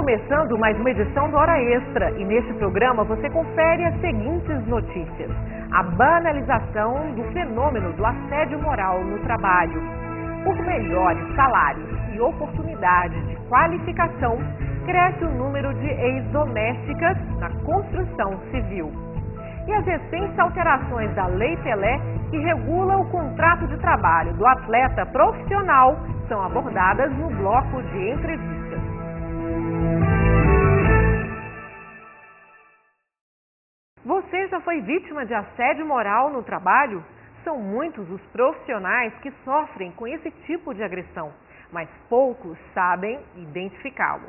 começando mais uma edição do Hora Extra e neste programa você confere as seguintes notícias. A banalização do fenômeno do assédio moral no trabalho. Por melhores salários e oportunidades de qualificação, cresce o número de ex-domésticas na construção civil. E as recentes alterações da Lei Pelé, que regula o contrato de trabalho do atleta profissional, são abordadas no bloco de entrevistas. Você já foi vítima de assédio moral no trabalho? São muitos os profissionais que sofrem com esse tipo de agressão, mas poucos sabem identificá-lo.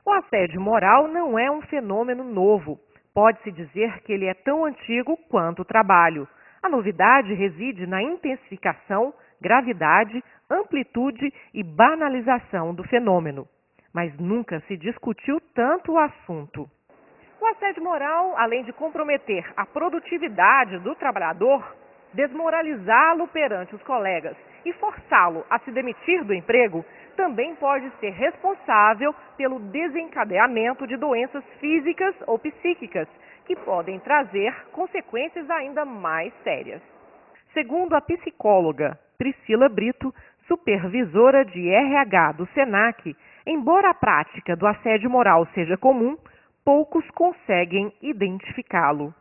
O assédio moral não é um fenômeno novo. Pode-se dizer que ele é tão antigo quanto o trabalho. A novidade reside na intensificação, gravidade, amplitude e banalização do fenômeno. Mas nunca se discutiu tanto o assunto. O assédio moral, além de comprometer a produtividade do trabalhador, desmoralizá-lo perante os colegas e forçá-lo a se demitir do emprego, também pode ser responsável pelo desencadeamento de doenças físicas ou psíquicas, que podem trazer consequências ainda mais sérias. Segundo a psicóloga Priscila Brito, supervisora de RH do SENAC, embora a prática do assédio moral seja comum, poucos conseguem identificá-lo.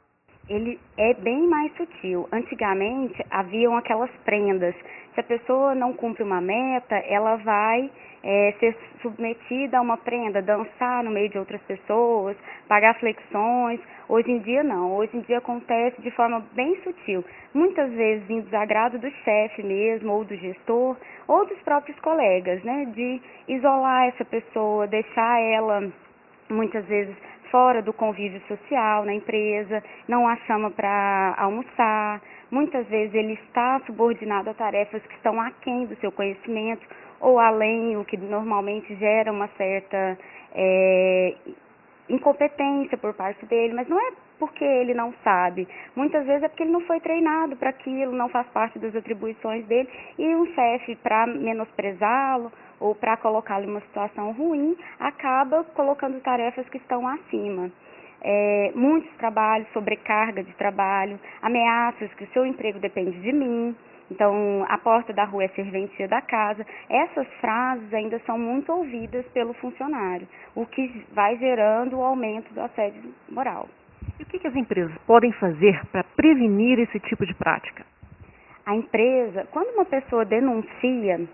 Ele é bem mais sutil. Antigamente, haviam aquelas prendas. Se a pessoa não cumpre uma meta, ela vai ser submetida a uma prenda, dançar no meio de outras pessoas, pagar flexões. Hoje em dia, não. Hoje em dia acontece de forma bem sutil. Muitas vezes em desagrado do chefe mesmo, ou do gestor, ou dos próprios colegas, né? De isolar essa pessoa, deixar ela, muitas vezes, fora do convívio social na empresa, não a chama para almoçar. Muitas vezes ele está subordinado a tarefas que estão aquém do seu conhecimento ou além, o que normalmente gera uma certa incompetência por parte dele, mas não é porque ele não sabe. Muitas vezes é porque ele não foi treinado para aquilo, não faz parte das atribuições dele, e um chefe, para menosprezá-lo ou para colocá-lo em uma situação ruim, acaba colocando tarefas que estão acima. Muitos trabalhos, sobrecarga de trabalho, ameaças que o seu emprego depende de mim. Então, a porta da rua é serventia da casa. Essas frases ainda são muito ouvidas pelo funcionário, o que vai gerando o aumento do assédio moral. E o que as empresas podem fazer para prevenir esse tipo de prática? A empresa, quando uma pessoa denuncia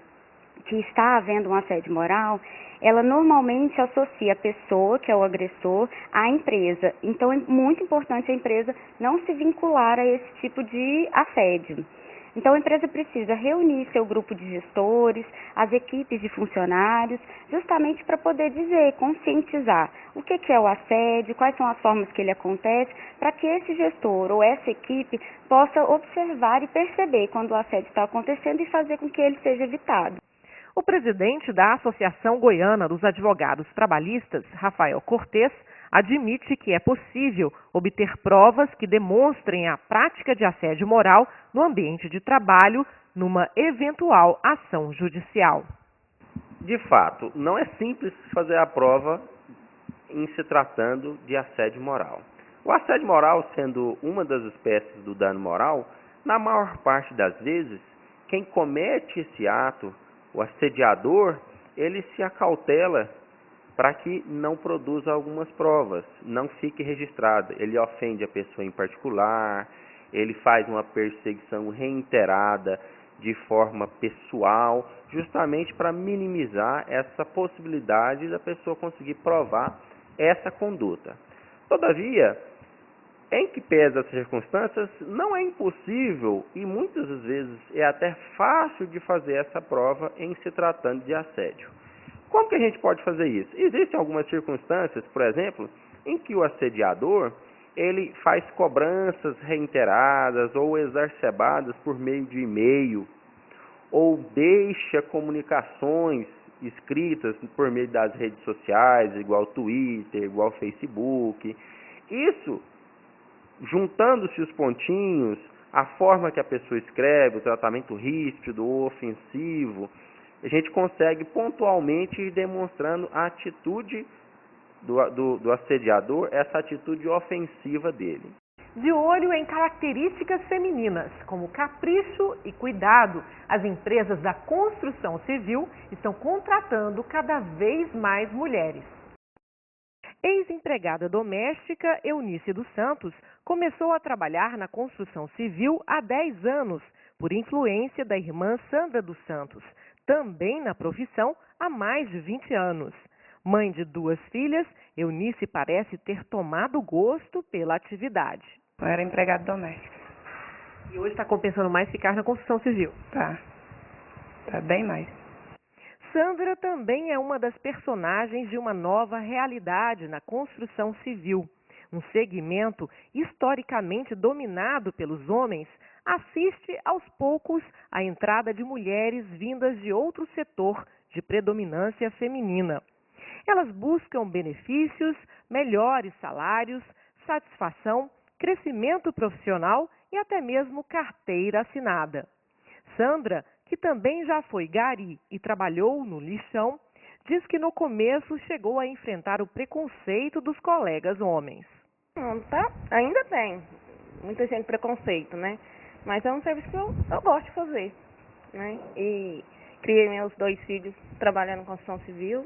que está havendo um assédio moral, ela normalmente associa a pessoa, que é o agressor, à empresa. Então, é muito importante a empresa não se vincular a esse tipo de assédio. Então, a empresa precisa reunir seu grupo de gestores, as equipes de funcionários, justamente para poder dizer, conscientizar o que é o assédio, quais são as formas que ele acontece, para que esse gestor ou essa equipe possa observar e perceber quando o assédio está acontecendo e fazer com que ele seja evitado. O presidente da Associação Goiana dos Advogados Trabalhistas, Rafael Cortes, admite que é possível obter provas que demonstrem a prática de assédio moral no ambiente de trabalho numa eventual ação judicial. De fato, não é simples fazer a prova em se tratando de assédio moral. O assédio moral, sendo uma das espécies do dano moral, na maior parte das vezes, quem comete esse ato, o assediador, ele se acautela para que não produza algumas provas, não fique registrado. Ele ofende a pessoa em particular, ele faz uma perseguição reiterada de forma pessoal, justamente para minimizar essa possibilidade da pessoa conseguir provar essa conduta. Todavia, em que pese as circunstâncias, não é impossível e muitas vezes é até fácil de fazer essa prova em se tratando de assédio. Como que a gente pode fazer isso? Existem algumas circunstâncias, por exemplo, em que o assediador ele faz cobranças reiteradas ou exacerbadas por meio de e-mail, ou deixa comunicações escritas por meio das redes sociais, igual Twitter, igual Facebook. Isso, juntando-se os pontinhos, a forma que a pessoa escreve, o tratamento ríspido ou ofensivo, a gente consegue pontualmente ir demonstrando a atitude do assediador, essa atitude ofensiva dele. De olho em características femininas, como capricho e cuidado, as empresas da construção civil estão contratando cada vez mais mulheres. Ex-empregada doméstica Eunice dos Santos começou a trabalhar na construção civil há 10 anos, por influência da irmã Sandra dos Santos, também na profissão há mais de 20 anos. Mãe de 2 filhas, Eunice parece ter tomado gosto pela atividade. Eu era empregada doméstica. E hoje está compensando mais ficar na construção civil? Tá bem mais. Sandra também é uma das personagens de uma nova realidade na construção civil. Um segmento historicamente dominado pelos homens assiste aos poucos à entrada de mulheres vindas de outro setor de predominância feminina. Elas buscam benefícios, melhores salários, satisfação, crescimento profissional e até mesmo carteira assinada. Sandra, que também já foi gari e trabalhou no lixão, diz que no começo chegou a enfrentar o preconceito dos colegas homens. Ainda tem muita gente preconceito, né? Mas é um serviço que eu gosto de fazer, né? E criei meus 2 filhos trabalhando em construção civil.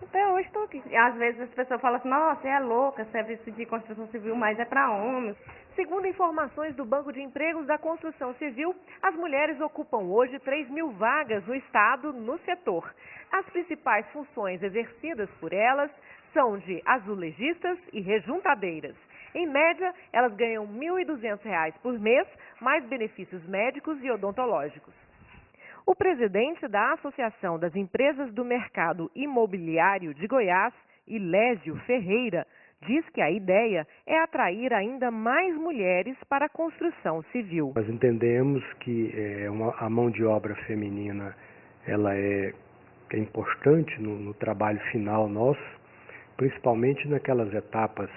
Até hoje estou aqui. E às vezes as pessoas falam assim, nossa, é louca, serviço de construção civil, mas é para homens. Segundo informações do Banco de Empregos da Construção Civil, as mulheres ocupam hoje 3.000 vagas no estado no setor. As principais funções exercidas por elas são de azulejistas e rejuntadeiras. Em média, elas ganham R$ 1.200 por mês, mais benefícios médicos e odontológicos. O presidente da Associação das Empresas do Mercado Imobiliário de Goiás, Ilésio Ferreira, diz que a ideia é atrair ainda mais mulheres para a construção civil. Nós entendemos que a mão de obra feminina ela é importante no trabalho final nosso, principalmente naquelas etapas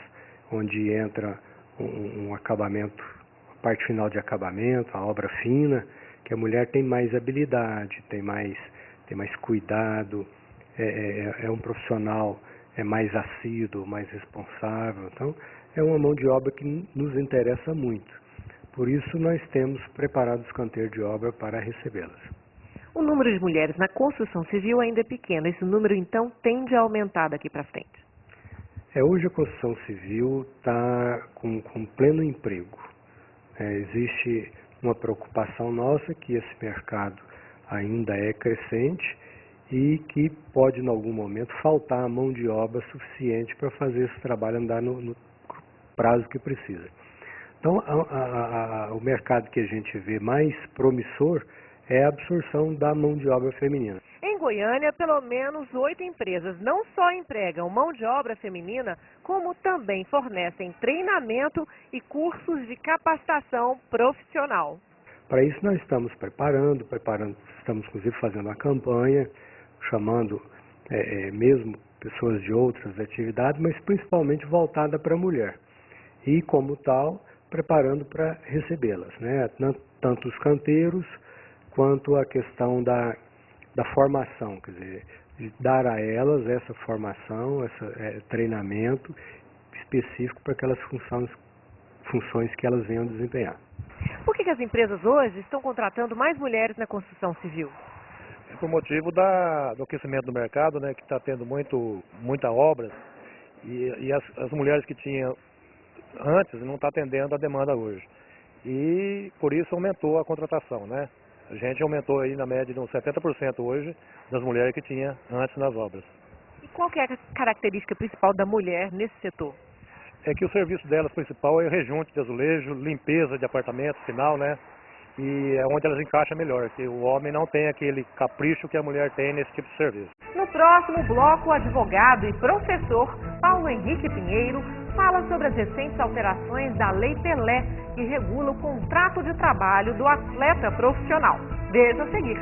onde entra um acabamento, a parte final de acabamento, a obra fina, que a mulher tem mais habilidade, tem mais cuidado, é um profissional mais assíduo, mais responsável. Então, é uma mão de obra que nos interessa muito. Por isso, nós temos preparado os canteiros de obra para recebê-las. O número de mulheres na construção civil ainda é pequeno. Esse número, então, tende a aumentar daqui para frente. Hoje a construção civil está com pleno emprego. Existe uma preocupação nossa que esse mercado ainda é crescente e que pode, em algum momento, faltar a mão de obra suficiente para fazer esse trabalho andar no prazo que precisa. Então, o mercado que a gente vê mais promissor é a absorção da mão de obra feminina. Em Goiânia, pelo menos 8 empresas não só empregam mão de obra feminina, como também fornecem treinamento e cursos de capacitação profissional. Para isso nós estamos preparando, estamos inclusive fazendo uma campanha, chamando mesmo pessoas de outras atividades, mas principalmente voltada para a mulher. E como tal, preparando para recebê-las, né? Tanto os canteiros, quanto a questão da formação, quer dizer, de dar a elas essa formação, esse treinamento específico para aquelas funções que elas venham desempenhar. Por que as empresas hoje estão contratando mais mulheres na construção civil? É por motivo do aquecimento do mercado, né, que está tendo muita obra e as mulheres que tinham antes não estão atendendo a demanda hoje. E por isso aumentou a contratação, né? A gente aumentou aí na média de uns 70% hoje das mulheres que tinha antes nas obras. E qual que é a característica principal da mulher nesse setor? É que o serviço delas principal é o rejunte de azulejo, limpeza de apartamento final, né? E é onde elas encaixam melhor, que o homem não tem aquele capricho que a mulher tem nesse tipo de serviço. No próximo bloco, o advogado e professor Paulo Henrique Pinheiro fala sobre as recentes alterações da Lei Pelé, que regula o contrato de trabalho do atleta profissional. Veja a seguir.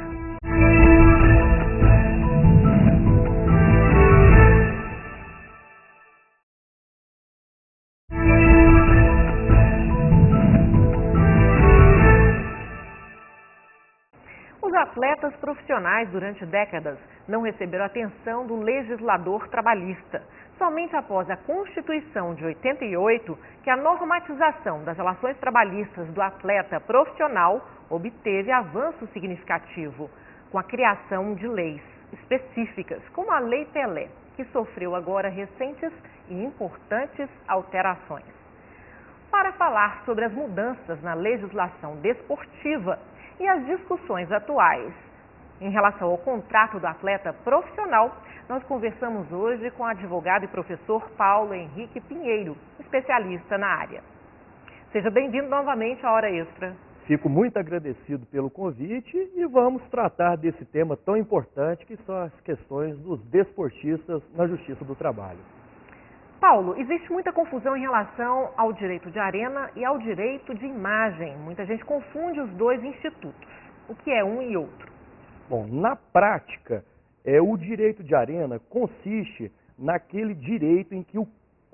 atletas profissionais durante décadas não receberam atenção do legislador trabalhista. Somente após a Constituição de 88, que a normatização das relações trabalhistas do atleta profissional obteve avanço significativo, com a criação de leis específicas, como a Lei Pelé, que sofreu agora recentes e importantes alterações. Para falar sobre as mudanças na legislação desportiva e as discussões atuais em relação ao contrato do atleta profissional, nós conversamos hoje com o advogado e professor Paulo Henrique Pinheiro, especialista na área. Seja bem-vindo novamente à Hora Extra. Fico muito agradecido pelo convite e vamos tratar desse tema tão importante que são as questões dos desportistas na Justiça do Trabalho. Paulo, existe muita confusão em relação ao direito de arena e ao direito de imagem. Muita gente confunde os dois institutos. O que é um e outro? Bom, na prática, o direito de arena consiste naquele direito em que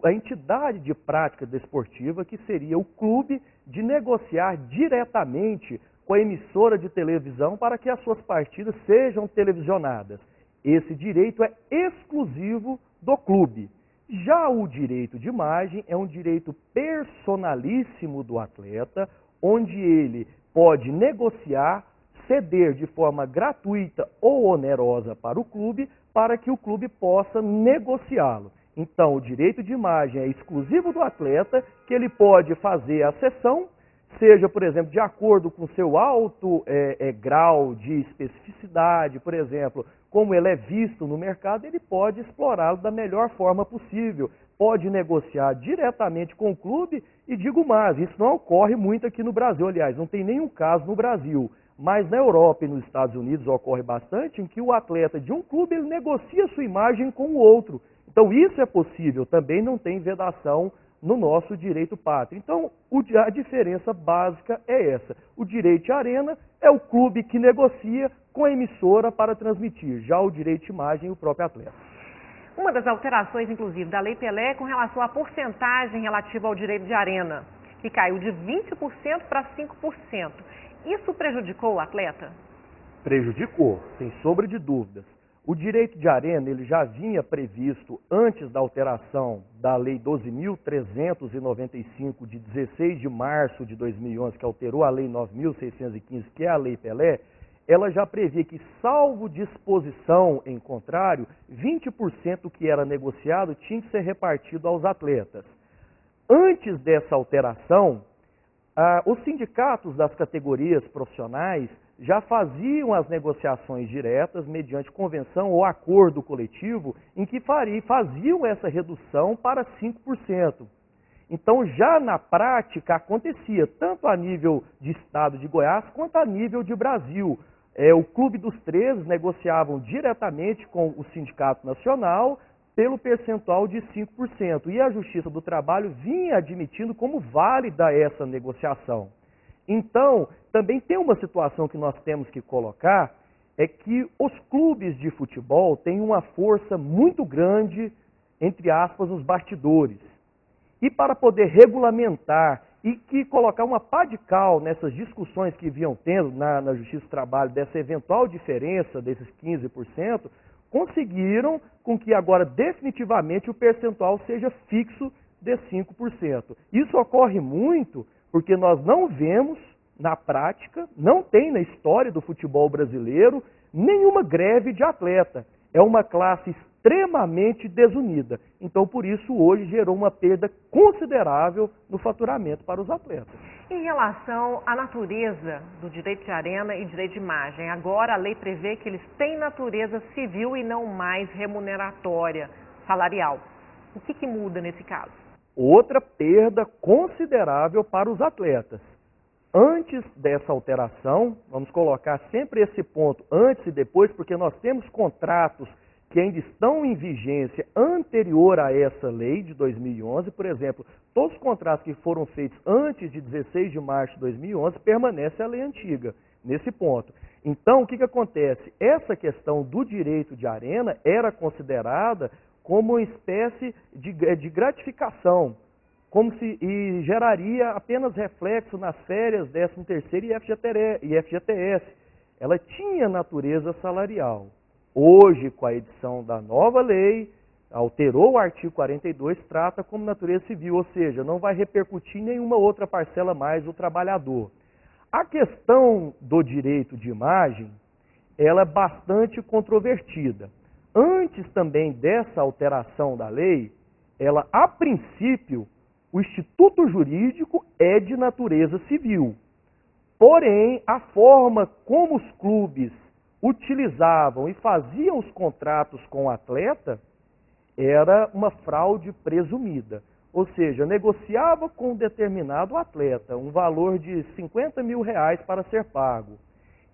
a entidade de prática desportiva, que seria o clube, de negociar diretamente com a emissora de televisão para que as suas partidas sejam televisionadas. Esse direito é exclusivo do clube. Já o direito de imagem é um direito personalíssimo do atleta, onde ele pode negociar, ceder de forma gratuita ou onerosa para o clube, para que o clube possa negociá-lo. Então, o direito de imagem é exclusivo do atleta, que ele pode fazer a cessão, seja, por exemplo, de acordo com seu alto grau de especificidade, por exemplo, como ele é visto no mercado, ele pode explorá-lo da melhor forma possível, pode negociar diretamente com o clube e digo mais, isso não ocorre muito aqui no Brasil, aliás, não tem nenhum caso no Brasil, mas na Europa e nos Estados Unidos ocorre bastante em que o atleta de um clube ele negocia sua imagem com o outro. Então isso é possível, também não tem vedação no nosso direito pátrio. Então a diferença básica é essa. O direito de arena é o clube que negocia com a emissora para transmitir, já o direito de imagem é o próprio atleta. Uma das alterações, inclusive, da Lei Pelé é com relação à porcentagem relativa ao direito de arena, que caiu de 20% para 5%. Isso prejudicou o atleta? Prejudicou, sem sombra de dúvidas. O direito de arena ele já vinha previsto antes da alteração da Lei 12.395, de 16 de março de 2011, que alterou a Lei 9.615, que é a Lei Pelé. Ela já previa que, salvo disposição em contrário, 20% que era negociado tinha que ser repartido aos atletas. Antes dessa alteração, os sindicatos das categorias profissionais já faziam as negociações diretas mediante convenção ou acordo coletivo em que faziam essa redução para 5%. Então, já na prática, acontecia tanto a nível de estado de Goiás quanto a nível de Brasil. O Clube dos 13 negociavam diretamente com o Sindicato Nacional pelo percentual de 5%. E a Justiça do Trabalho vinha admitindo como válida essa negociação. Então, também tem uma situação que nós temos que colocar, é que os clubes de futebol têm uma força muito grande, entre aspas, nos bastidores. E para poder regulamentar e que colocar uma pá de cal nessas discussões que vinham tendo na Justiça do Trabalho, dessa eventual diferença desses 15%, conseguiram com que agora definitivamente o percentual seja fixo de 5%. Isso ocorre muito porque nós não vemos na prática, não tem na história do futebol brasileiro, nenhuma greve de atleta. É uma classe extremamente desunida. Então, por isso, hoje gerou uma perda considerável no faturamento para os atletas. Em relação à natureza do direito de arena e direito de imagem, agora a lei prevê que eles têm natureza civil e não mais remuneratória, salarial. O que muda nesse caso? Outra perda considerável para os atletas. Antes dessa alteração, vamos colocar sempre esse ponto antes e depois, porque nós temos contratos que ainda estão em vigência anterior a essa lei de 2011. Por exemplo, todos os contratos que foram feitos antes de 16 de março de 2011 permanece a lei antiga, nesse ponto. Então, o que acontece? Essa questão do direito de arena era considerada como uma espécie de gratificação, e geraria apenas reflexo nas férias 13º e FGTS. ela tinha natureza salarial. Hoje, com a edição da nova lei, alterou o artigo 42, trata como natureza civil, ou seja, não vai repercutir em nenhuma outra parcela mais do trabalhador. A questão do direito de imagem, ela é bastante controvertida. Antes também dessa alteração da lei, ela, a princípio, o instituto jurídico é de natureza civil. Porém, a forma como os clubes utilizavam e faziam os contratos com o atleta era uma fraude presumida. Ou seja, negociava com um determinado atleta um valor de 50 mil reais para ser pago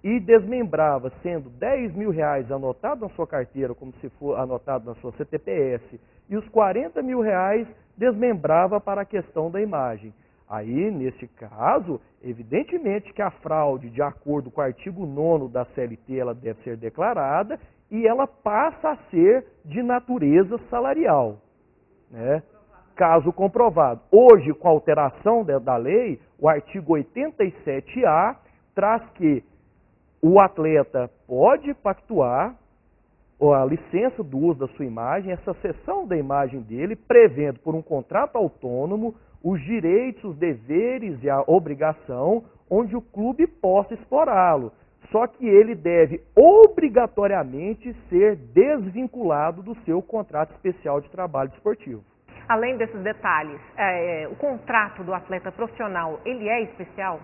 e desmembrava, sendo 10 mil reais anotado na sua carteira, como se for anotado na sua CTPS, e os 40 mil reais desmembrava para a questão da imagem. Aí, nesse caso, evidentemente que a fraude, de acordo com o artigo 9º da CLT, ela deve ser declarada e ela passa a ser de natureza salarial, né? Caso comprovado. Hoje, com a alteração da lei, o artigo 87A traz que o atleta pode pactuar a licença do uso da sua imagem, essa cessão da imagem dele, prevendo por um contrato autônomo os direitos, os deveres e a obrigação onde o clube possa explorá-lo. Só que ele deve obrigatoriamente ser desvinculado do seu contrato especial de trabalho desportivo. Além desses detalhes, o contrato do atleta profissional, ele é especial?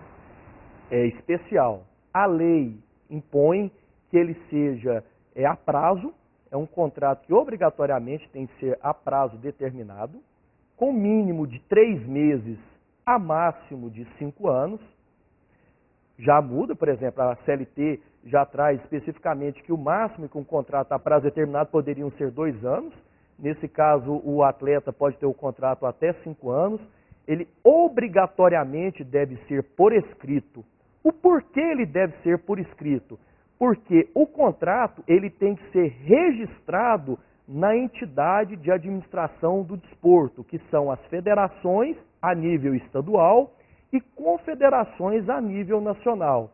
É especial. A lei impõe que ele seja a prazo, é um contrato que obrigatoriamente tem que ser a prazo determinado, com mínimo de 3 meses a máximo de 5 anos. Já muda, por exemplo, a CLT já traz especificamente que o máximo que um contrato a prazo determinado poderiam ser 2 anos. Nesse caso, o atleta pode ter o contrato até 5 anos. Ele obrigatoriamente deve ser por escrito. O porquê ele deve ser por escrito? Porque o contrato ele tem que ser registrado na entidade de administração do desporto, que são as federações a nível estadual e confederações a nível nacional.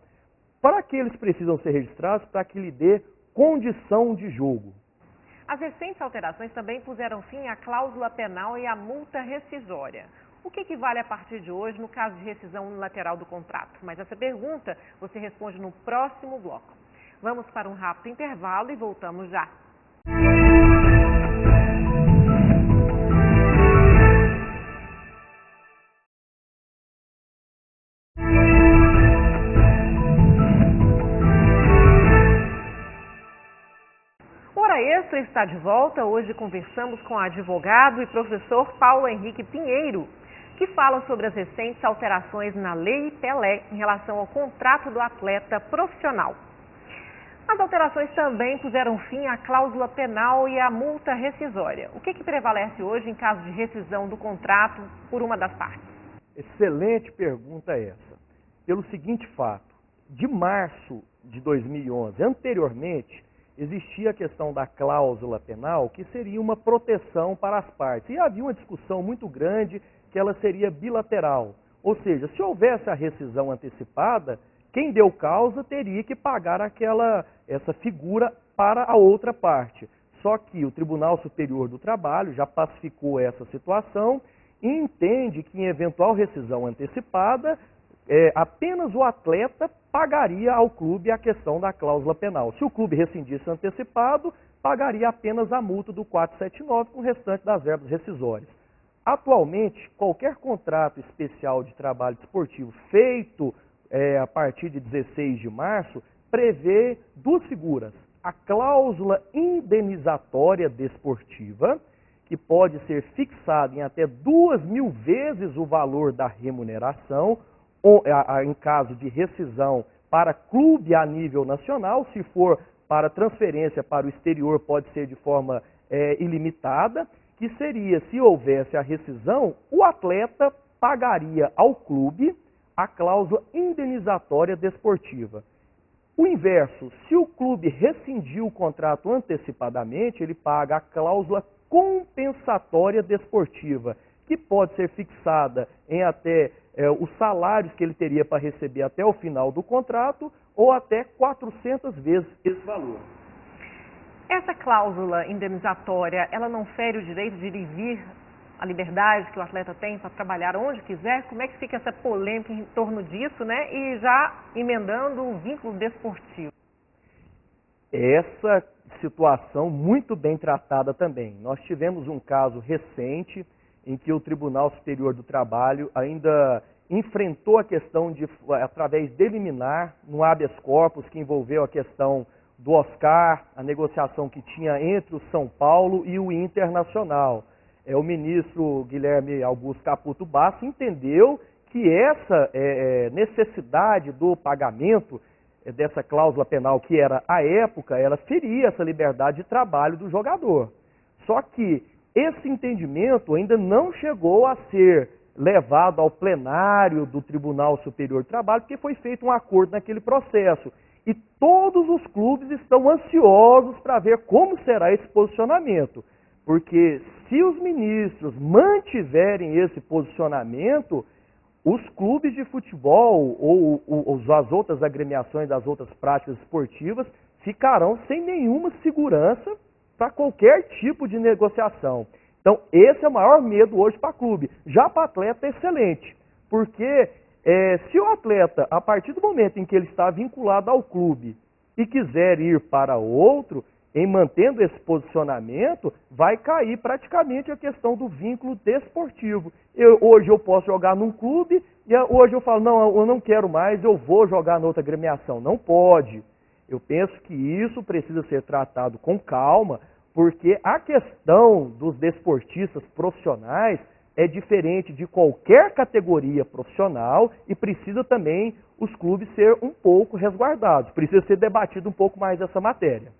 Para que eles precisam ser registrados? Para que lhe dê condição de jogo. As recentes alterações também puseram fim à cláusula penal e à multa rescisória. O que vale a partir de hoje no caso de rescisão unilateral do contrato? Mas essa pergunta você responde no próximo bloco. Vamos para um rápido intervalo e voltamos já. Hora Extra está de volta. Hoje conversamos com o advogado e professor Paulo Henrique Pinheiro, que falam sobre as recentes alterações na Lei Pelé em relação ao contrato do atleta profissional. As alterações também puseram fim à cláusula penal e à multa rescisória. O que prevalece hoje em caso de rescisão do contrato por uma das partes? Excelente pergunta essa. Pelo seguinte fato, de março de 2011, anteriormente, existia a questão da cláusula penal, que seria uma proteção para as partes. E havia uma discussão muito grande que ela seria bilateral. Ou seja, se houvesse a rescisão antecipada, quem deu causa teria que pagar essa figura para a outra parte. Só que o Tribunal Superior do Trabalho já pacificou essa situação e entende que em eventual rescisão antecipada, apenas o atleta pagaria ao clube a questão da cláusula penal. Se o clube rescindisse antecipado, pagaria apenas a multa do 479 com o restante das verbas rescisórias. Atualmente, qualquer contrato especial de trabalho desportivo feito a partir de 16 de março prevê 2 figuras. A cláusula indenizatória desportiva, que pode ser fixada em até 2.000 vezes o valor da remuneração, em caso de rescisão para clube a nível nacional. Se for para transferência para o exterior, pode ser de forma ilimitada, que seria, se houvesse a rescisão, o atleta pagaria ao clube a cláusula indenizatória desportiva. O inverso, se o clube rescindiu o contrato antecipadamente, ele paga a cláusula compensatória desportiva, que pode ser fixada em até os salários que ele teria para receber até o final do contrato, ou até 400 vezes esse valor. Essa cláusula indenizatória, ela não fere o direito de ir e vir, a liberdade que o atleta tem para trabalhar onde quiser? Como é que fica essa polêmica em torno disso, né? E já emendando o vínculo desportivo. Essa situação muito bem tratada também. Nós tivemos um caso recente em que o Tribunal Superior do Trabalho ainda enfrentou a questão de, através de liminar, no habeas corpus, que envolveu a questão do Oscar, a negociação que tinha entre o São Paulo e o Internacional. O ministro Guilherme Augusto Caputo Basso entendeu que essa necessidade do pagamento dessa cláusula penal, que era à época, ela feria essa liberdade de trabalho do jogador. Só que esse entendimento ainda não chegou a ser levado ao plenário do Tribunal Superior do Trabalho, porque foi feito um acordo naquele processo. E todos os clubes estão ansiosos para ver como será esse posicionamento. Porque se os ministros mantiverem esse posicionamento, os clubes de futebol ou as outras agremiações das outras práticas esportivas ficarão sem nenhuma segurança para qualquer tipo de negociação. Então, esse é o maior medo hoje para clube. Já para atleta é excelente, porque se o atleta, a partir do momento em que ele está vinculado ao clube e quiser ir para outro, em mantendo esse posicionamento, vai cair praticamente a questão do vínculo desportivo. Hoje eu posso jogar num clube e hoje eu falo, não, eu não quero mais, eu vou jogar noutra agremiação. Não pode. Eu penso que isso precisa ser tratado com calma, porque a questão dos desportistas profissionais é diferente de qualquer categoria profissional e precisa também os clubes ser um pouco resguardados. Precisa ser debatido um pouco mais essa matéria.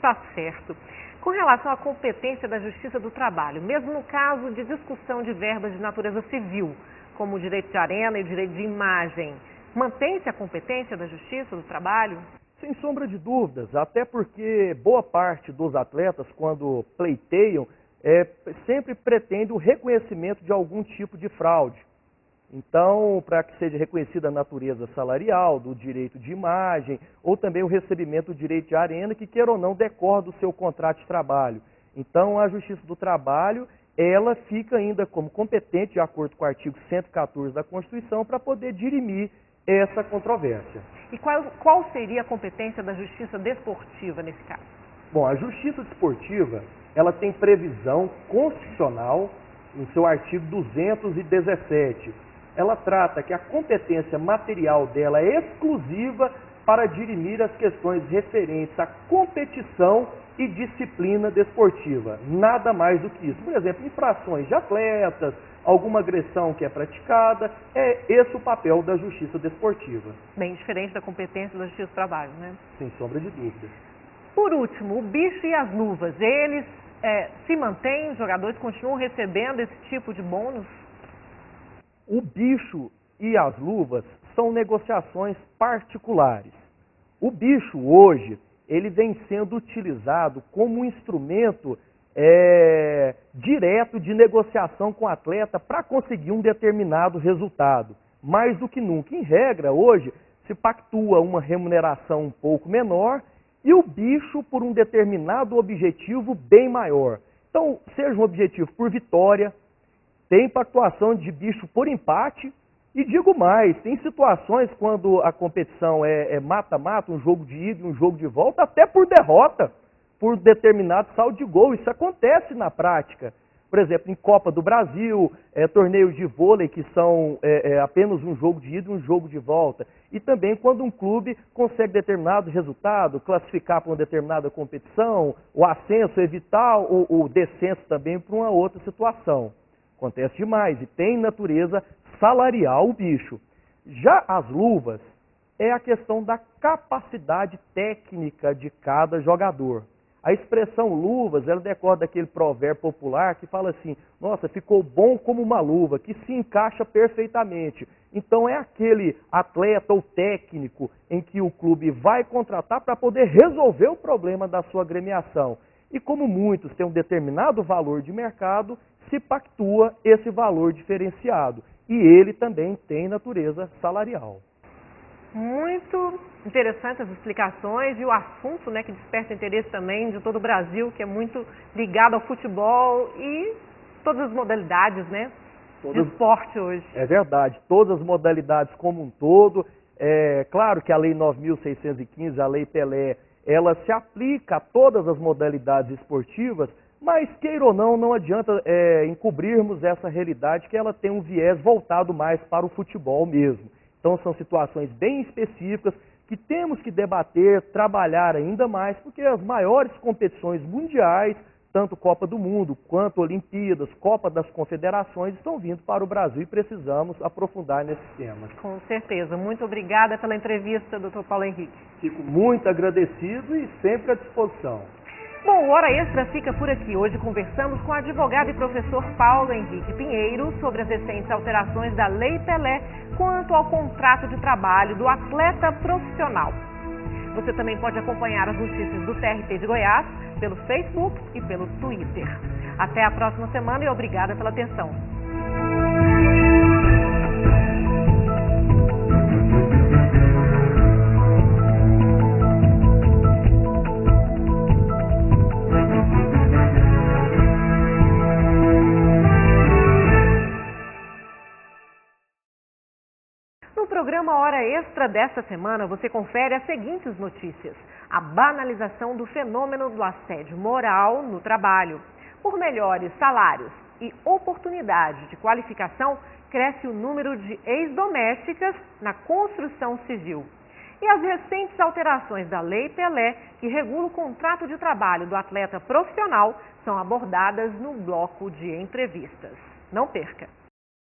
Tá certo. Com relação à competência da Justiça do Trabalho, mesmo no caso de discussão de verbas de natureza civil, como o direito de arena e o direito de imagem, mantém-se a competência da Justiça do Trabalho? Sem sombra de dúvidas, até porque boa parte dos atletas, quando pleiteiam, sempre pretende o reconhecimento de algum tipo de fraude. Então, para que seja reconhecida a natureza salarial, do direito de imagem, ou também o recebimento do direito de arena, que queira ou não decorre do seu contrato de trabalho. Então, a Justiça do Trabalho, ela fica ainda como competente, de acordo com o artigo 114 da Constituição, para poder dirimir essa controvérsia. E qual seria a competência da Justiça Desportiva nesse caso? Bom, a Justiça Desportiva, ela tem previsão constitucional no seu artigo 217. Ela trata que a competência material dela é exclusiva para dirimir as questões referentes à competição e disciplina desportiva. Nada mais do que isso. Por exemplo, infrações de atletas, alguma agressão que é praticada, é esse o papel da Justiça Desportiva. Bem diferente da competência da Justiça do Trabalho, né? Sem sombra de dúvida. Por último, o bicho e as luvas, eles se mantêm, os jogadores continuam recebendo esse tipo de bônus? O bicho e as luvas são negociações particulares. O bicho hoje, ele vem sendo utilizado como um instrumento direto de negociação com o atleta para conseguir um determinado resultado. Mais do que nunca. Em regra, hoje, se pactua uma remuneração um pouco menor e o bicho por um determinado objetivo bem maior. Então, seja um objetivo por vitória, tem pactuação de bicho por empate, e digo mais, tem situações quando a competição é mata-mata, um jogo de ida e um jogo de volta, até por derrota, por determinado saldo de gol. Isso acontece na prática. Por exemplo, em Copa do Brasil, torneios de vôlei que são apenas um jogo de ida e um jogo de volta. E também quando um clube consegue determinado resultado, classificar para uma determinada competição, o ascenso, evitar o descenso também para uma outra situação. Acontece demais e tem natureza salarial o bicho. Já as luvas é a questão da capacidade técnica de cada jogador. A expressão luvas, ela decorre daquele provérbio popular que fala assim, nossa, ficou bom como uma luva, que se encaixa perfeitamente. Então é aquele atleta ou técnico em que o clube vai contratar para poder resolver o problema da sua agremiação. E como muitos têm um determinado valor de mercado, se pactua esse valor diferenciado. E ele também tem natureza salarial. Muito interessante as explicações e o assunto, né, que desperta interesse também de todo o Brasil, que é muito ligado ao futebol e todas as modalidades, né, de esporte hoje. É verdade, todas as modalidades como um todo. É claro que a Lei 9.615, a Lei Pelé, ela se aplica a todas as modalidades esportivas, mas, queira ou não, não adianta encobrirmos essa realidade que ela tem um viés voltado mais para o futebol mesmo. Então, são situações bem específicas que temos que debater, trabalhar ainda mais, porque as maiores competições mundiais, tanto Copa do Mundo quanto Olimpíadas, Copa das Confederações, estão vindo para o Brasil e precisamos aprofundar nesses temas. Com certeza. Muito obrigada pela entrevista, Dr. Paulo Henrique. Fico muito agradecido e sempre à disposição. Bom, o Hora Extra fica por aqui. Hoje conversamos com o advogado e professor Paulo Henrique Pinheiro sobre as recentes alterações da Lei Pelé quanto ao contrato de trabalho do atleta profissional. Você também pode acompanhar as notícias do TRT de Goiás pelo Facebook e pelo Twitter. Até a próxima semana e obrigada pela atenção. No programa Hora Extra desta semana, você confere as seguintes notícias. A banalização do fenômeno do assédio moral no trabalho. Por melhores salários e oportunidade de qualificação, cresce o número de ex-domésticas na construção civil. E as recentes alterações da Lei Pelé, que regula o contrato de trabalho do atleta profissional, são abordadas no bloco de entrevistas. Não perca!